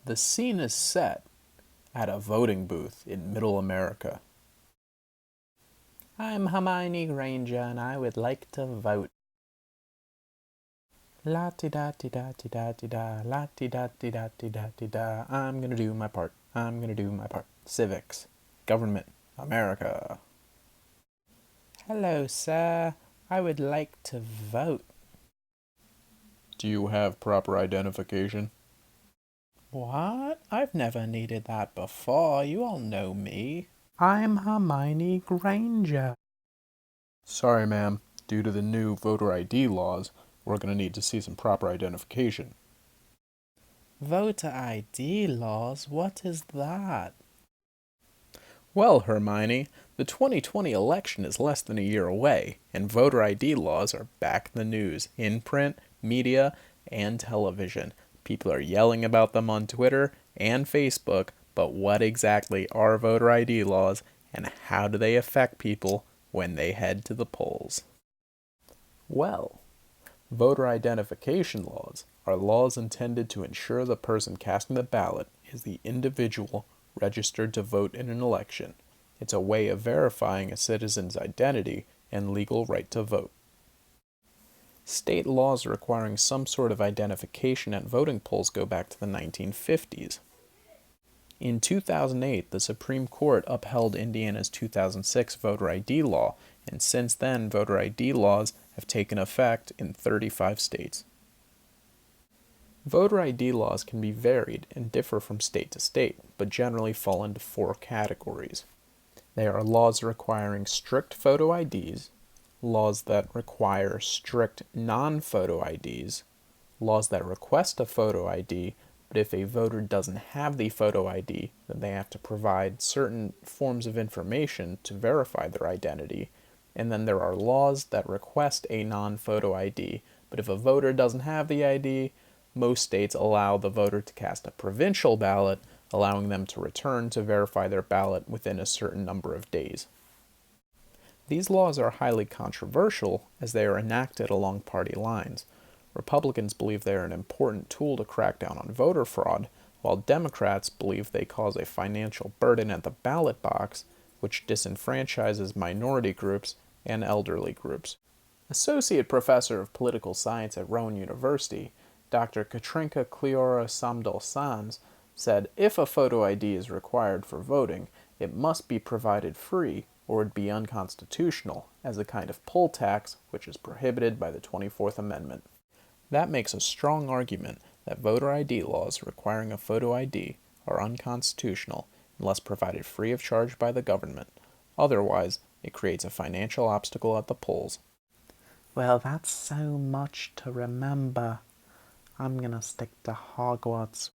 The scene is set at a voting booth in Middle America. I'm Hermione Granger and I would like to vote. La-ti-da-ti-da-ti-da-ti-da, la-ti-da-ti-da-ti-da-ti-da. I'm gonna do my part. I'm gonna do my part. Civics. Government. America. Hello, sir. I would like to vote. Do you have proper identification? What? I've never needed that before. You all know me. I'm Hermione Granger. Sorry, ma'am. Due to the new voter ID laws, we're going to need to see some proper identification. Voter ID laws? What is that? Well, Hermione, the 2020 election is less than a year away, and voter ID laws are back in the news, in print, media, and television. People are yelling about them on Twitter and Facebook, but what exactly are voter ID laws, and how do they affect people when they head to the polls? Well, voter identification laws are laws intended to ensure the person casting the ballot is the individual registered to vote in an election. It's a way of verifying a citizen's identity and legal right to vote. State laws requiring some sort of identification at voting polls go back to the 1950s. In 2008, the Supreme Court upheld Indiana's 2006 voter ID law, and since then, voter ID laws have taken effect in 35 states. Voter ID laws can be varied and differ from state to state, but generally fall into four categories. They are laws requiring strict photo IDs, laws that require strict non-photo IDs, laws that request a photo ID, but if a voter doesn't have the photo ID, then they have to provide certain forms of information to verify their identity. And then there are laws that request a non-photo ID, but if a voter doesn't have the ID, most states allow the voter to cast a provincial ballot, allowing them to return to verify their ballot within a certain number of days. These laws are highly controversial as they are enacted along party lines. Republicans believe they are an important tool to crack down on voter fraud, while Democrats believe they cause a financial burden at the ballot box, which disenfranchises minority groups and elderly groups. Associate Professor of Political Science at Rowan University, Dr. Katrinka Cleora Samdol-Sams, said if a photo ID is required for voting, it must be provided free or it would be unconstitutional as a kind of poll tax which is prohibited by the 24th Amendment. That makes a strong argument that voter ID laws requiring a photo ID are unconstitutional unless provided free of charge by the government. Otherwise, it creates a financial obstacle at the polls. Well, that's so much to remember. I'm gonna stick to Hogwarts.